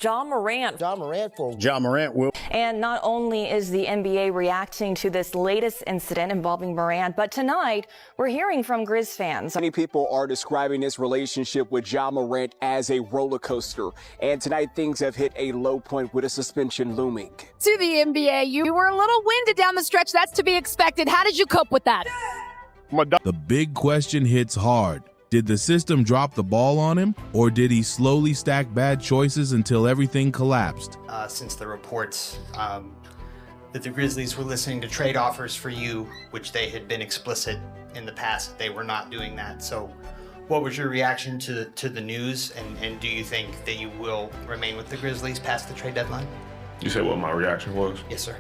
Ja Morant. Ja Morant will. And not only is the NBA reacting to this latest incident involving Morant, but tonight we're hearing from Grizz fans. Many people are describing this relationship with Ja Morant as a roller coaster. And tonight things have hit a low point with a suspension looming. To the NBA, you were a little winded down the stretch. That's to be expected. How did you cope with that? The big question hits hard. Did the system drop the ball on him, or did he slowly stack bad choices until everything collapsed? Since the reports that the Grizzlies were listening to trade offers for you, which they had been explicit in the past that they were not doing that. So what was your reaction to the news, and do you think that you will remain with the Grizzlies past the trade deadline? You said what my reaction was? Yes, sir.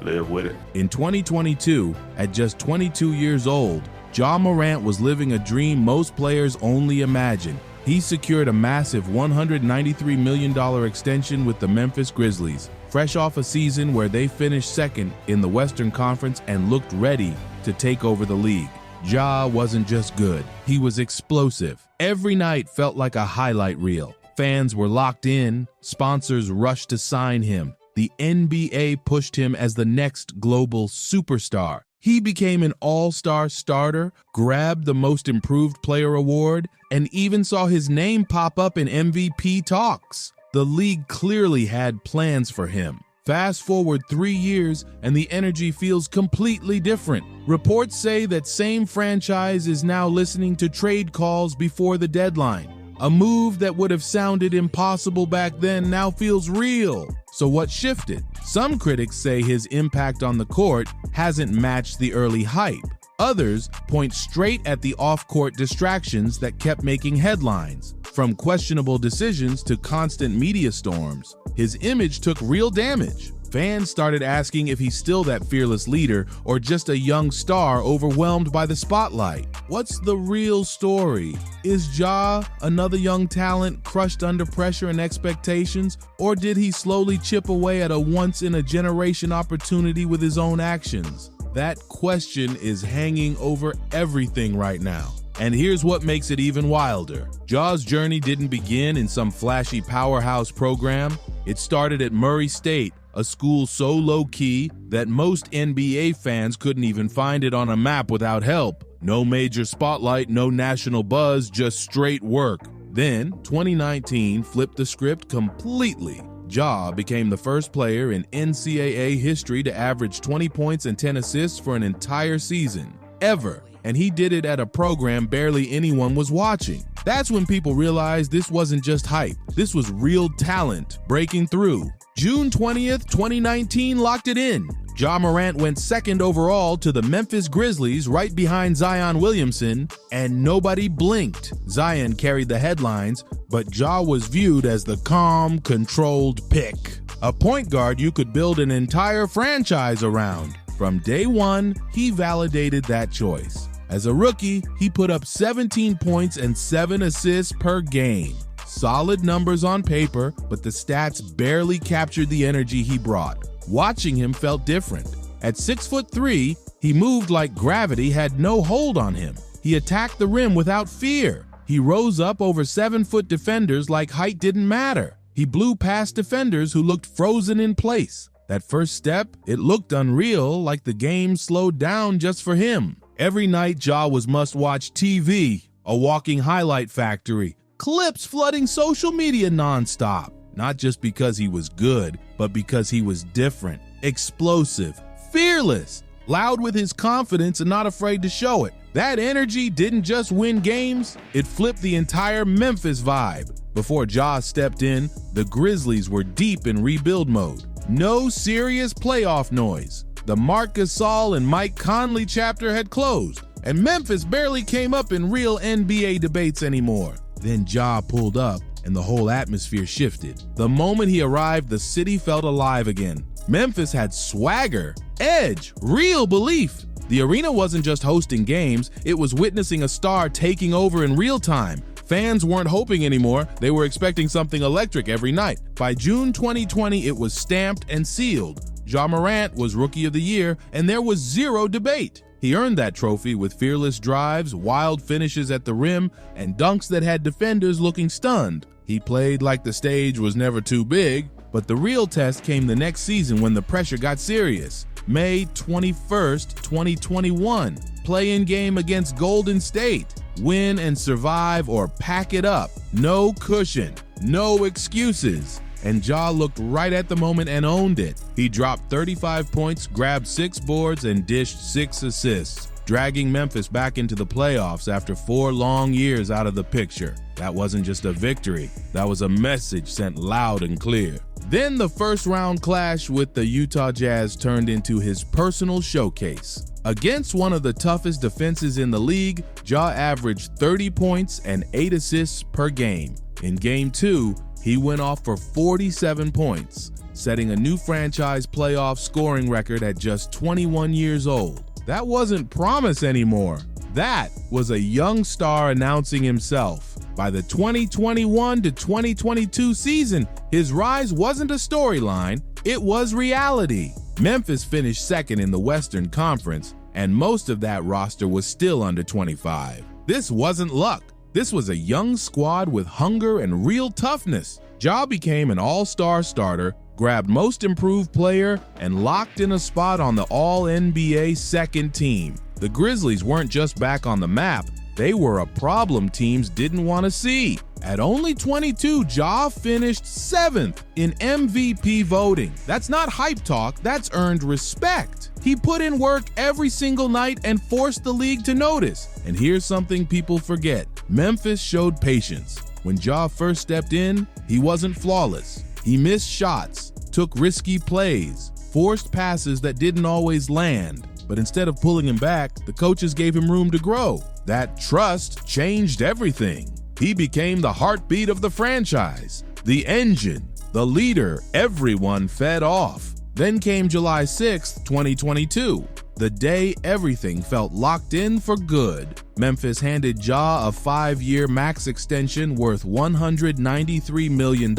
Live with it. In 2022, at just 22 years old, Ja Morant was living a dream most players only imagine. He secured a massive $193 million extension with the Memphis Grizzlies, fresh off a season where they finished second in the Western Conference and looked ready to take over the league. Ja wasn't just good, he was explosive. Every night felt like a highlight reel. Fans were locked in, sponsors rushed to sign him. The NBA pushed him as the next global superstar. He became an all-star starter, grabbed the Most Improved Player award, and even saw his name pop up in MVP talks. The league clearly had plans for him. Fast forward 3 years, and the energy feels completely different. Reports say that same franchise is now listening to trade calls before the deadline. A move that would have sounded impossible back then now feels real. So what shifted? Some critics say his impact on the court hasn't matched the early hype. Others point straight at the off-court distractions that kept making headlines. From questionable decisions to constant media storms, his image took real damage. Fans started asking if he's still that fearless leader or just a young star overwhelmed by the spotlight. What's the real story? Is Ja another young talent crushed under pressure and expectations, or did he slowly chip away at a once-in-a-generation opportunity with his own actions? That question is hanging over everything right now. And here's what makes it even wilder. Ja's journey didn't begin in some flashy powerhouse program. It started at Murray State, a school so low-key that most NBA fans couldn't even find it on a map without help. No major spotlight, no national buzz, just straight work. Then, 2019 flipped the script completely. Ja became the first player in NCAA history to average 20 points and 10 assists for an entire season, ever. And he did it at a program barely anyone was watching. That's when people realized this wasn't just hype. This was real talent breaking through. June 20th, 2019 locked it in. Ja Morant went second overall to the Memphis Grizzlies right behind Zion Williamson, and nobody blinked. Zion carried the headlines, but Ja was viewed as the calm, controlled pick. A point guard you could build an entire franchise around. From day one, he validated that choice. As a rookie, he put up 17 points and 7 assists per game. Solid numbers on paper, but the stats barely captured the energy he brought. Watching him felt different. At 6'3", he moved like gravity had no hold on him. He attacked the rim without fear. He rose up over 7-foot defenders like height didn't matter. He blew past defenders who looked frozen in place. That first step, it looked unreal, like the game slowed down just for him. Every night, Ja was must-watch TV, a walking highlight factory, clips flooding social media nonstop. Not just because he was good, but because he was different, explosive, fearless, loud with his confidence and not afraid to show it. That energy didn't just win games, it flipped the entire Memphis vibe. Before Ja stepped in, the Grizzlies were deep in rebuild mode. No serious playoff noise. The Marc Gasol and Mike Conley chapter had closed, and Memphis barely came up in real NBA debates anymore. Then Ja pulled up, and the whole atmosphere shifted. The moment he arrived, the city felt alive again. Memphis had swagger, edge, real belief. The arena wasn't just hosting games, it was witnessing a star taking over in real time. Fans weren't hoping anymore, they were expecting something electric every night. By June 2020, it was stamped and sealed. Ja Morant was Rookie of the Year, and there was zero debate. He earned that trophy with fearless drives, wild finishes at the rim, and dunks that had defenders looking stunned. He played like the stage was never too big, but the real test came the next season when the pressure got serious. May 21st, 2021, play-in game against Golden State. Win and survive or pack it up. No cushion, no excuses. And Ja looked right at the moment and owned it. He dropped 35 points, grabbed 6 boards, and dished 6 assists, dragging Memphis back into the playoffs after 4 long years out of the picture. That wasn't just a victory, that was a message sent loud and clear. Then the first-round clash with the Utah Jazz turned into his personal showcase. Against one of the toughest defenses in the league, Ja averaged 30 points and 8 assists per game. In Game 2, he went off for 47 points, setting a new franchise playoff scoring record at just 21 years old. That wasn't promise anymore. That was a young star announcing himself. By the 2021 to 2022 season, his rise wasn't a storyline, it was reality. Memphis finished second in the Western Conference, and most of that roster was still under 25. This wasn't luck. This was a young squad with hunger and real toughness. Ja became an all-star starter, grabbed Most Improved Player, and locked in a spot on the All-NBA second team. The Grizzlies weren't just back on the map, they were a problem teams didn't want to see. At only 22, Ja finished 7th in MVP voting. That's not hype talk, that's earned respect. He put in work every single night and forced the league to notice. And here's something people forget. Memphis showed patience. When Ja first stepped in, he wasn't flawless. He missed shots, took risky plays, forced passes that didn't always land. But instead of pulling him back, the coaches gave him room to grow. That trust changed everything. He became the heartbeat of the franchise, the engine, the leader everyone fed off. Then came July 6th, 2022, the day everything felt locked in for good. Memphis handed Ja a 5-year max extension worth $193 million,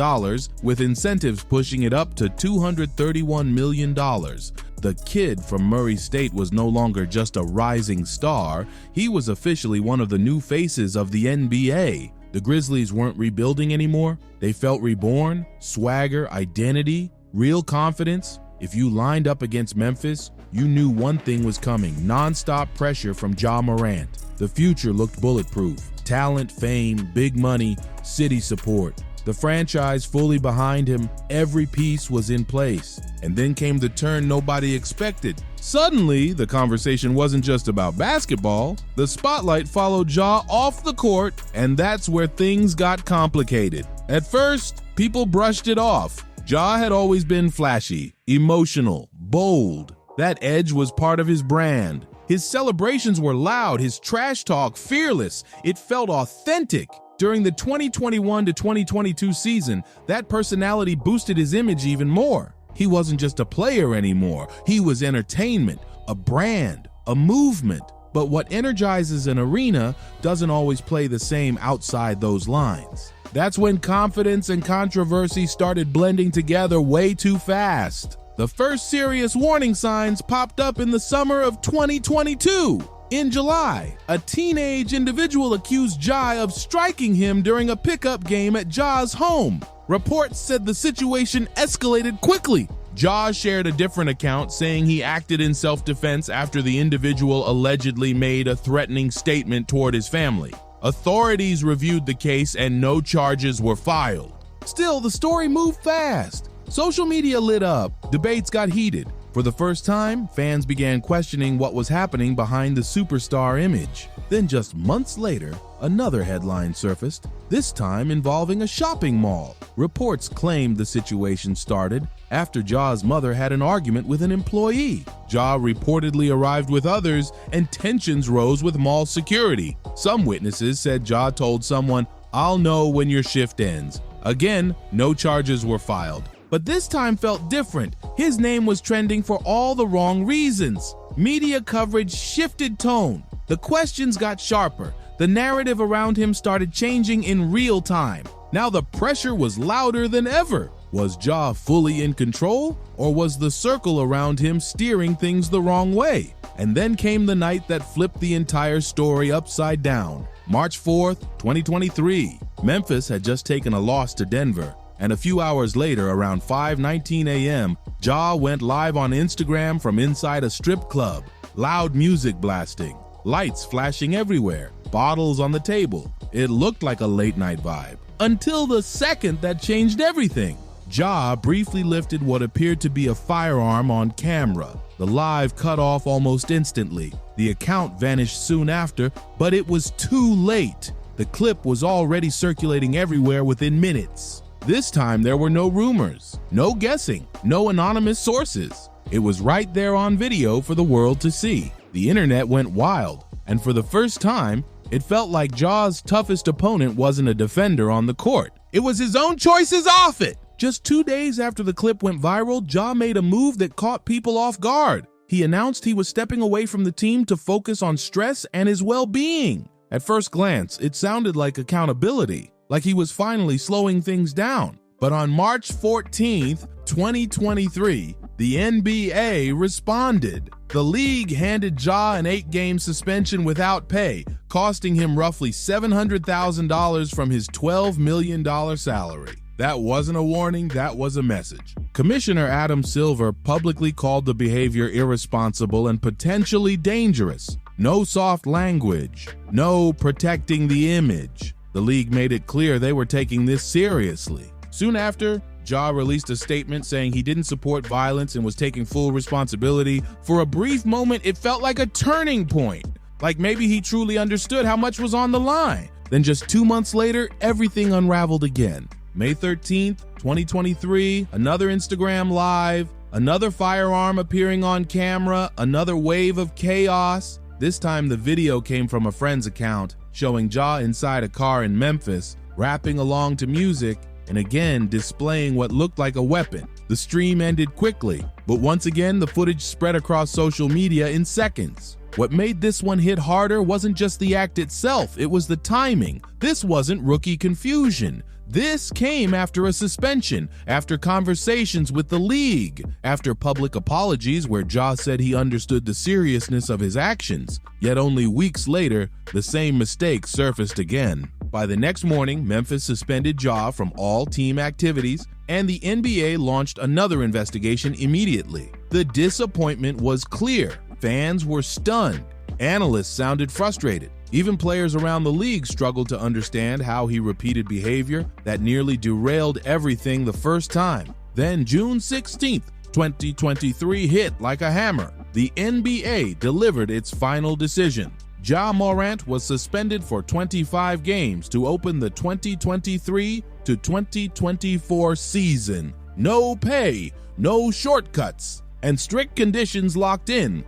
with incentives pushing it up to $231 million. The kid from Murray State was no longer just a rising star, he was officially one of the new faces of the NBA. The Grizzlies weren't rebuilding anymore, they felt reborn, swagger, identity, real confidence. If you lined up against Memphis, you knew one thing was coming, non-stop pressure from Ja Morant. The future looked bulletproof. Talent, fame, big money, city support. The franchise fully behind him, every piece was in place. And then came the turn nobody expected. Suddenly, the conversation wasn't just about basketball. The spotlight followed Ja off the court, and that's where things got complicated. At first, people brushed it off. Ja had always been flashy, emotional, bold. That edge was part of his brand. His celebrations were loud, his trash talk fearless. It felt authentic. During the 2021 to 2022 season, that personality boosted his image even more. He wasn't just a player anymore. He was entertainment, a brand, a movement. But what energizes an arena doesn't always play the same outside those lines. That's when confidence and controversy started blending together way too fast. The first serious warning signs popped up in the summer of 2022. In July, a teenage individual accused Ja of striking him during a pickup game at Ja's home. Reports said the situation escalated quickly. Ja shared a different account saying he acted in self-defense after the individual allegedly made a threatening statement toward his family. Authorities reviewed the case and no charges were filed. Still, the story moved fast. Social media lit up, debates got heated. For the first time, fans began questioning what was happening behind the superstar image. Then just months later, another headline surfaced, this time involving a shopping mall. Reports claimed the situation started after Ja's mother had an argument with an employee. Ja reportedly arrived with others, and tensions rose with mall security. Some witnesses said Ja told someone, "I'll know when your shift ends." Again, no charges were filed. But this time felt different. His name was trending for all the wrong reasons. Media coverage shifted tone. The questions got sharper. The narrative around him started changing in real time. Now the pressure was louder than ever. Was Ja fully in control, or was the circle around him steering things the wrong way? And then came the night that flipped the entire story upside down. March 4th, 2023. Memphis had just taken a loss to Denver, and a few hours later, around 5:19 a.m., Ja went live on Instagram from inside a strip club. Loud music blasting, lights flashing everywhere, bottles on the table. It looked like a late-night vibe, until the second that changed everything. Ja briefly lifted what appeared to be a firearm on camera. The live cut off almost instantly. The account vanished soon after, but it was too late. The clip was already circulating everywhere within minutes. This time there were no rumors, no guessing, no anonymous sources. It was right there on video for the world to see. The internet went wild, and for the first time, it felt like Ja's toughest opponent wasn't a defender on the court. It was his own choices off it. Just 2 days after the clip went viral, Ja made a move that caught people off guard. He announced he was stepping away from the team to focus on stress and his well-being. At first glance, it sounded like accountability, like he was finally slowing things down. But on March 14th, 2023, the NBA responded. The league handed Ja an 8-game suspension without pay, costing him roughly $700,000 from his $12 million salary. That wasn't a warning, that was a message. Commissioner Adam Silver publicly called the behavior irresponsible and potentially dangerous. No soft language, no protecting the image. The league made it clear they were taking this seriously. Soon after, Ja released a statement saying he didn't support violence and was taking full responsibility. For a brief moment, it felt like a turning point, like maybe he truly understood how much was on the line. Then just 2 months later, everything unraveled again. May 13th, 2023, another Instagram live, another firearm appearing on camera, another wave of chaos. This time the video came from a friend's account showing Ja inside a car in Memphis, rapping along to music, and again displaying what looked like a weapon. The stream ended quickly, but once again the footage spread across social media in seconds. What made this one hit harder wasn't just the act itself, it was the timing. This wasn't rookie confusion. This came after a suspension, after conversations with the league, after public apologies where Ja said he understood the seriousness of his actions. Yet only weeks later, the same mistake surfaced again. By the next morning, Memphis suspended Ja from all team activities, and the NBA launched another investigation immediately. The disappointment was clear. Fans were stunned. Analysts sounded frustrated. Even players around the league struggled to understand how he repeated behavior that nearly derailed everything the first time. Then June 16th, 2023 hit like a hammer. The NBA delivered its final decision. Ja Morant was suspended for 25 games to open the 2023 to 2024 season. No pay, no shortcuts, and strict conditions locked in.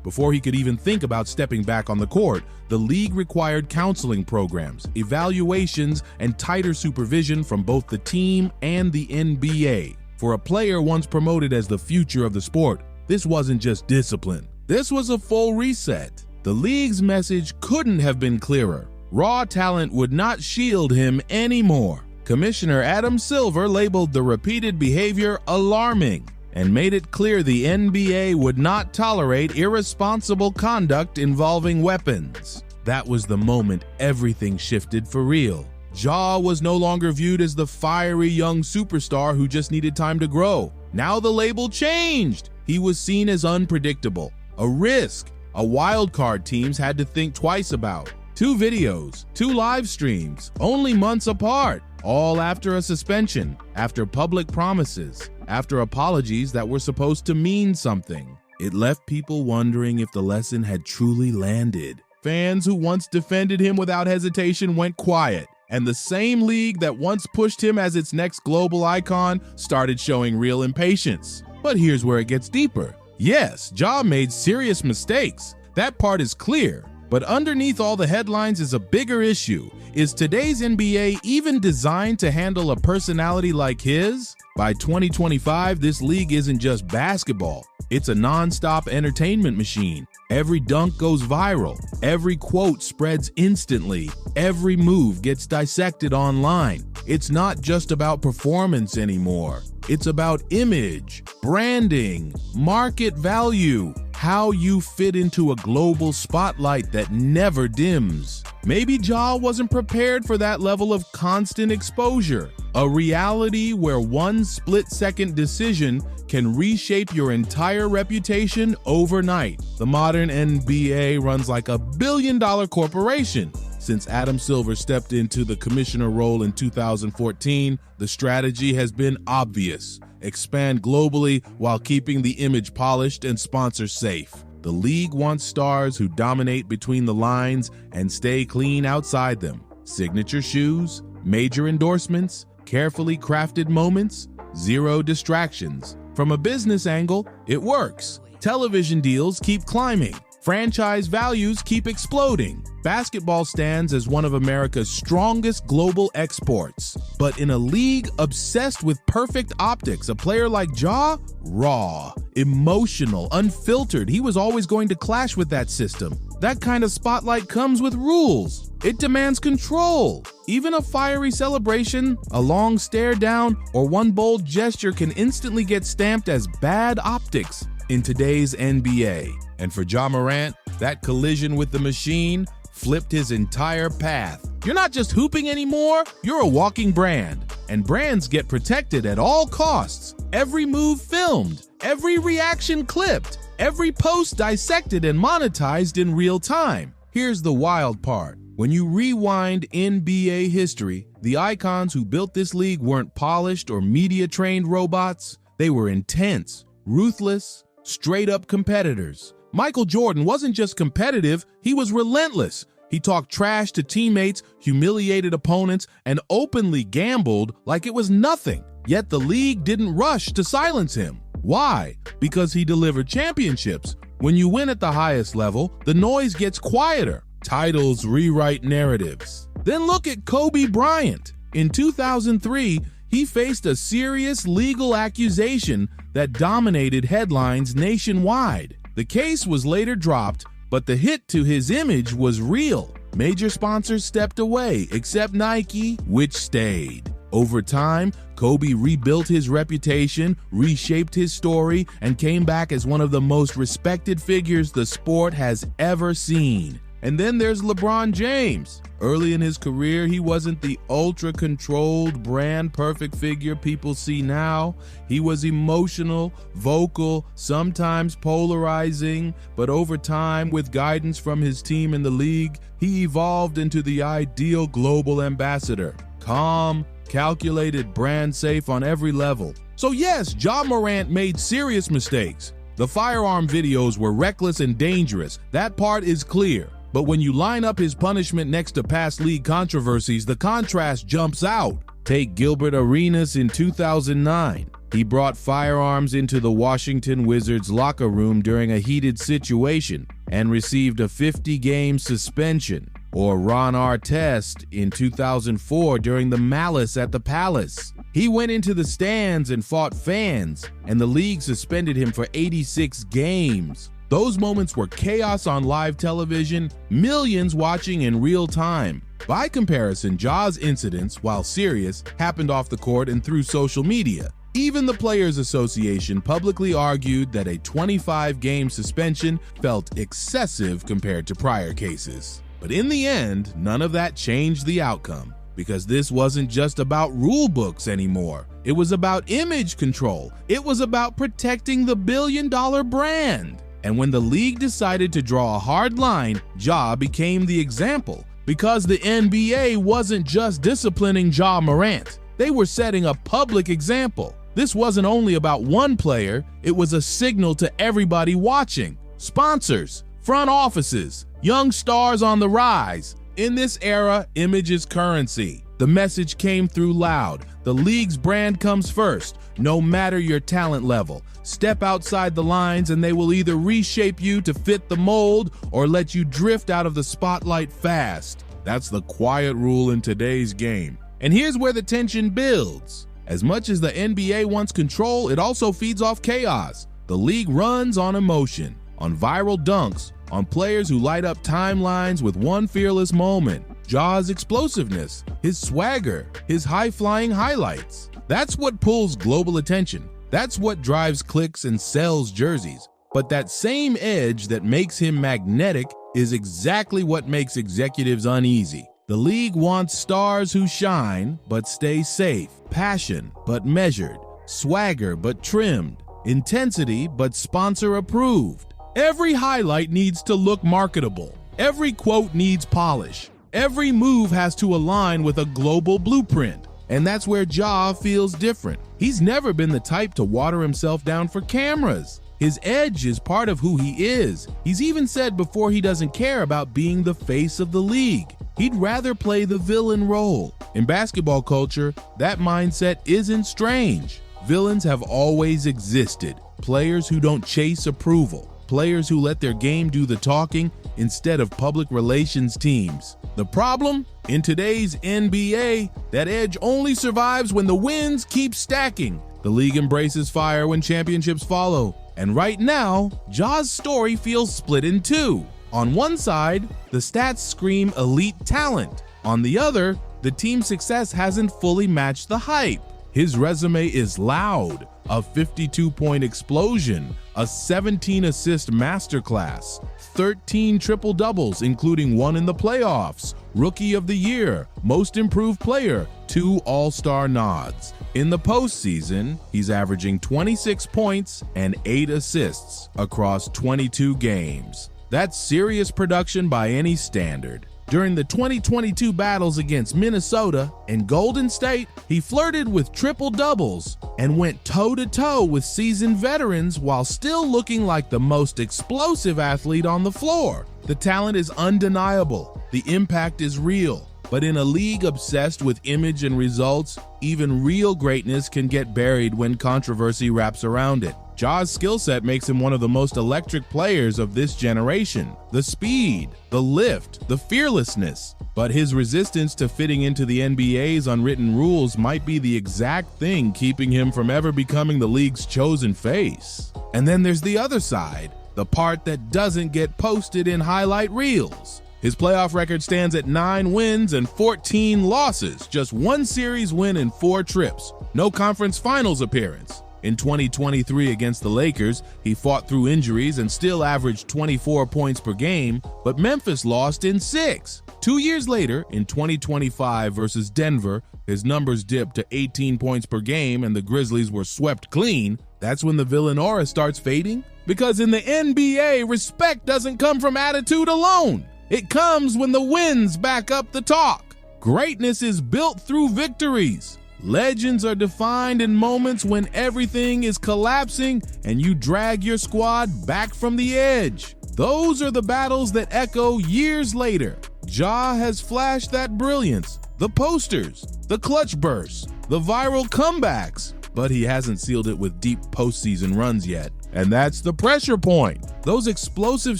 Before he could even think about stepping back on the court, the league required counseling programs, evaluations, and tighter supervision from both the team and the NBA. For a player once promoted as the future of the sport, this wasn't just discipline. This was a full reset. The league's message couldn't have been clearer. Raw talent would not shield him anymore. Commissioner Adam Silver labeled the repeated behavior alarming and made it clear the NBA would not tolerate irresponsible conduct involving weapons. That was the moment everything shifted for real. Ja was no longer viewed as the fiery young superstar who just needed time to grow. Now the label changed. He was seen as unpredictable, a risk, a wild card teams had to think twice about. 2 videos, 2 live streams, only months apart, all after a suspension, after public promises, after apologies that were supposed to mean something. It left people wondering if the lesson had truly landed. Fans who once defended him without hesitation went quiet, and the same league that once pushed him as its next global icon started showing real impatience. But here's where it gets deeper. Yes, Ja made serious mistakes. That part is clear. But underneath all the headlines is a bigger issue. Is today's NBA even designed to handle a personality like his? By 2025, this league isn't just basketball. It's a non-stop entertainment machine. Every dunk goes viral. Every quote spreads instantly. Every move gets dissected online. It's not just about performance anymore. It's about image, branding, market value, how you fit into a global spotlight that never dims. Maybe Ja wasn't prepared for that level of constant exposure, a reality where one split-second decision can reshape your entire reputation overnight. The modern NBA runs like a billion-dollar corporation. Since Adam Silver stepped into the commissioner role in 2014, the strategy has been obvious: expand globally while keeping the image polished and sponsors safe. The league wants stars who dominate between the lines and stay clean outside them. Signature shoes, major endorsements, carefully crafted moments, zero distractions. From a business angle, it works. Television deals keep climbing. Franchise values keep exploding. Basketball stands as one of America's strongest global exports. But in a league obsessed with perfect optics, a player like Ja, raw, emotional, unfiltered, he was always going to clash with that system. That kind of spotlight comes with rules. It demands control. Even a fiery celebration, a long stare down, or one bold gesture can instantly get stamped as bad optics in today's NBA. And for Ja Morant, that collision with the machine flipped his entire path. You're not just hooping anymore, you're a walking brand. And brands get protected at all costs. Every move filmed, every reaction clipped, every post dissected and monetized in real time. Here's the wild part. When you rewind NBA history, the icons who built this league weren't polished or media-trained robots. They were intense, ruthless, straight-up competitors. Michael Jordan wasn't just competitive, he was relentless. He talked trash to teammates, humiliated opponents, and openly gambled like it was nothing. Yet the league didn't rush to silence him. Why? Because he delivered championships. When you win at the highest level, the noise gets quieter. Titles rewrite narratives. Then look at Kobe Bryant. In 2003, he faced a serious legal accusation that dominated headlines nationwide. The case was later dropped, but the hit to his image was real. Major sponsors stepped away, except Nike, which stayed. Over time, Kobe rebuilt his reputation, reshaped his story, and came back as one of the most respected figures the sport has ever seen. And then there's LeBron James. Early in his career, he wasn't the ultra-controlled, brand-perfect figure people see now. He was emotional, vocal, sometimes polarizing, but over time, with guidance from his team in the league, he evolved into the ideal global ambassador. Calm, calculated, brand safe on every level. So yes, Ja Morant made serious mistakes. The firearm videos were reckless and dangerous. That part is clear. But when you line up his punishment next to past league controversies, the contrast jumps out. Take Gilbert Arenas in 2009. He brought firearms into the Washington Wizards locker room during a heated situation and received a 50-game suspension. Or Ron Artest in 2004 during the malice at the Palace. He went into the stands and fought fans, and the league suspended him for 86 games. Those moments were chaos on live television, millions watching in real time. By comparison, Ja's incidents, while serious, happened off the court and through social media. Even the Players Association publicly argued that a 25-game suspension felt excessive compared to prior cases. But in the end, none of that changed the outcome, because this wasn't just about rule books anymore. It was about image control. It was about protecting the billion-dollar brand. And when the league decided to draw a hard line, Ja became the example, because the NBA wasn't just disciplining Ja Morant. They were setting a public example. This wasn't only about one player, it was a signal to everybody watching. Sponsors, front offices, young stars on the rise. In this era, image is currency. The message came through loud. The league's brand comes first, no matter your talent level. Step outside the lines and they will either reshape you to fit the mold or let you drift out of the spotlight fast. That's the quiet rule in today's game. And here's where the tension builds. As much as the NBA wants control, it also feeds off chaos. The league runs on emotion, on viral dunks, on players who light up timelines with one fearless moment. Ja's explosiveness, his swagger, his high-flying highlights. That's what pulls global attention. That's what drives clicks and sells jerseys. But that same edge that makes him magnetic is exactly what makes executives uneasy. The league wants stars who shine but stay safe, passion but measured, swagger but trimmed, intensity but sponsor approved. Every highlight needs to look marketable. Every quote needs polish. Every move has to align with a global blueprint. And that's where Ja feels different. He's never been the type to water himself down for cameras. His edge is part of who he is. He's even said before he doesn't care about being the face of the league. He'd rather play the villain role. In basketball culture, that mindset isn't strange. Villains have always existed. Players who don't chase approval. Players who let their game do the talking instead of public relations teams. The problem? In today's NBA, that edge only survives when the wins keep stacking. The league embraces fire when championships follow. And right now, Ja's story feels split in two. On one side, the stats scream elite talent. On the other, the team's success hasn't fully matched the hype. His resume is loud, a 52-point explosion, a 17-assist masterclass, 13 triple-doubles, including one in the playoffs, Rookie of the Year, Most Improved Player, 2 All-Star nods. In the postseason, he's averaging 26 points and 8 assists across 22 games. That's serious production by any standard. During the 2022 battles against Minnesota and Golden State, he flirted with triple-doubles and went toe-to-toe with seasoned veterans while still looking like the most explosive athlete on the floor. The talent is undeniable. The impact is real. But in a league obsessed with image and results, even real greatness can get buried when controversy wraps around it. Ja's skill set makes him one of the most electric players of this generation. The speed, the lift, the fearlessness. But his resistance to fitting into the NBA's unwritten rules might be the exact thing keeping him from ever becoming the league's chosen face. And then there's the other side, the part that doesn't get posted in highlight reels. His playoff record stands at 9 wins and 14 losses, just 1 series win in 4 trips. No conference finals appearance. In 2023 against the Lakers, he fought through injuries and still averaged 24 points per game, but Memphis lost in 6. 2 years later, in 2025 versus Denver, his numbers dipped to 18 points per game and the Grizzlies were swept clean. That's when the villain aura starts fading. Because in the NBA, respect doesn't come from attitude alone. It comes when the wins back up the talk. Greatness is built through victories. Legends are defined in moments when everything is collapsing and you drag your squad back from the edge. Those are the battles that echo years later. Ja has flashed that brilliance, the posters, the clutch bursts, the viral comebacks, but he hasn't sealed it with deep postseason runs yet. And that's the pressure point. Those explosive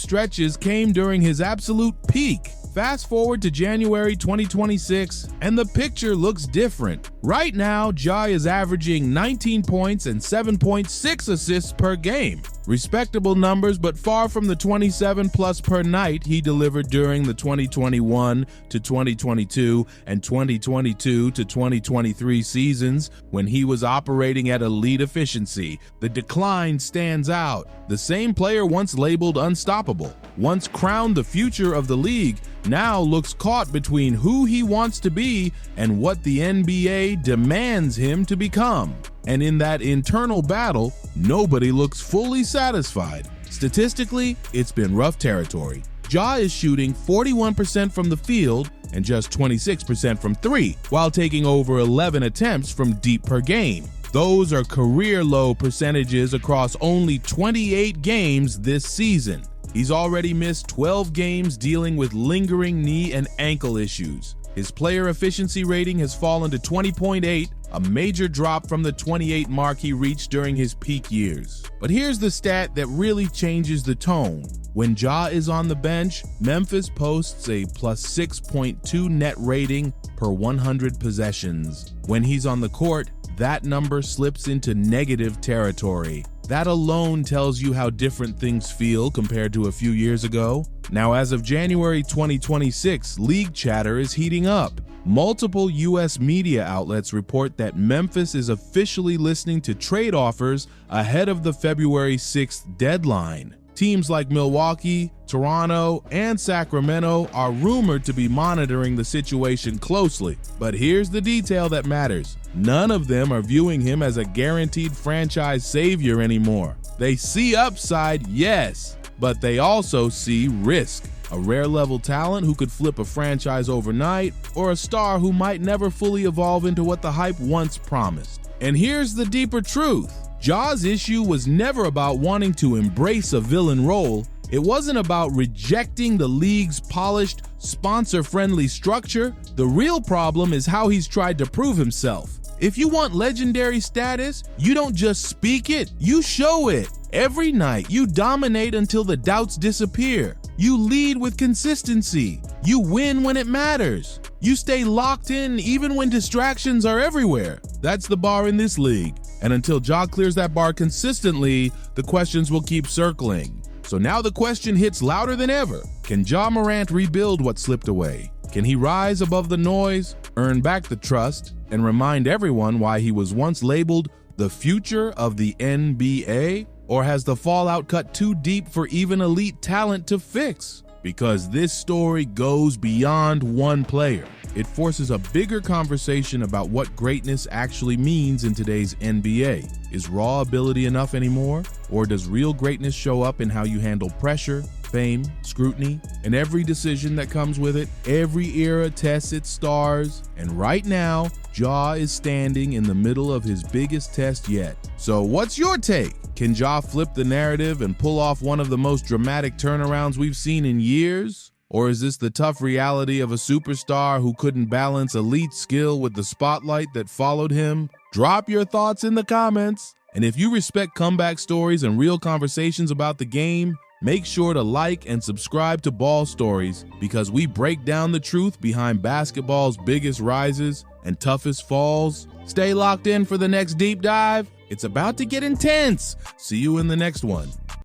stretches came during his absolute peak. Fast forward to January 2026, and the picture looks different. Right now, Ja is averaging 19 points and 7.6 assists per game. Respectable numbers, but far from the 27 plus per night he delivered during the 2021 to 2022 and 2022 to 2023 seasons when he was operating at elite efficiency. The decline stands out. The same player once labeled unstoppable, once crowned the future of the league, now looks caught between who he wants to be and what the NBA demands him to become. And in that internal battle, nobody looks fully satisfied. Statistically, it's been rough territory. Ja is shooting 41% from the field and just 26% from 3, while taking over 11 attempts from deep per game. Those are career low percentages across only 28 games this season. He's already missed 12 games dealing with lingering knee and ankle issues. His player efficiency rating has fallen to 20.8, a major drop from the 28 mark he reached during his peak years. But here's the stat that really changes the tone. When Ja is on the bench, Memphis posts a plus 6.2 net rating per 100 possessions. When he's on the court, that number slips into negative territory. That alone tells you how different things feel compared to a few years ago. Now, as of January 2026, league chatter is heating up. Multiple U.S. media outlets report that Memphis is officially listening to trade offers ahead of the February 6th deadline. Teams like Milwaukee, Toronto, and Sacramento are rumored to be monitoring the situation closely. But here's the detail that matters. None of them are viewing him as a guaranteed franchise savior anymore. They see upside, yes, but they also see risk. A rare-level talent who could flip a franchise overnight, or a star who might never fully evolve into what the hype once promised. And here's the deeper truth. Ja's issue was never about wanting to embrace a villain role. It wasn't about rejecting the league's polished, sponsor-friendly structure. The real problem is how he's tried to prove himself. If you want legendary status, you don't just speak it, you show it. Every night, you dominate until the doubts disappear. You lead with consistency. You win when it matters. You stay locked in even when distractions are everywhere. That's the bar in this league. And until Ja clears that bar consistently, the questions will keep circling. So now the question hits louder than ever. Can Ja Morant rebuild what slipped away? Can he rise above the noise, earn back the trust, and remind everyone why he was once labeled the future of the NBA? Or has the fallout cut too deep for even elite talent to fix? Because this story goes beyond one player. It forces a bigger conversation about what greatness actually means in today's NBA. Is raw ability enough anymore? Or does real greatness show up in how you handle pressure, fame, scrutiny, and every decision that comes with it? Every era tests its stars, and right now, Ja is standing in the middle of his biggest test yet. So what's your take? Can Ja flip the narrative and pull off one of the most dramatic turnarounds we've seen in years? Or is this the tough reality of a superstar who couldn't balance elite skill with the spotlight that followed him? Drop your thoughts in the comments. And if you respect comeback stories and real conversations about the game, make sure to like and subscribe to Ball Stories, because we break down the truth behind basketball's biggest rises and toughest falls. Stay locked in for the next deep dive. It's about to get intense. See you in the next one.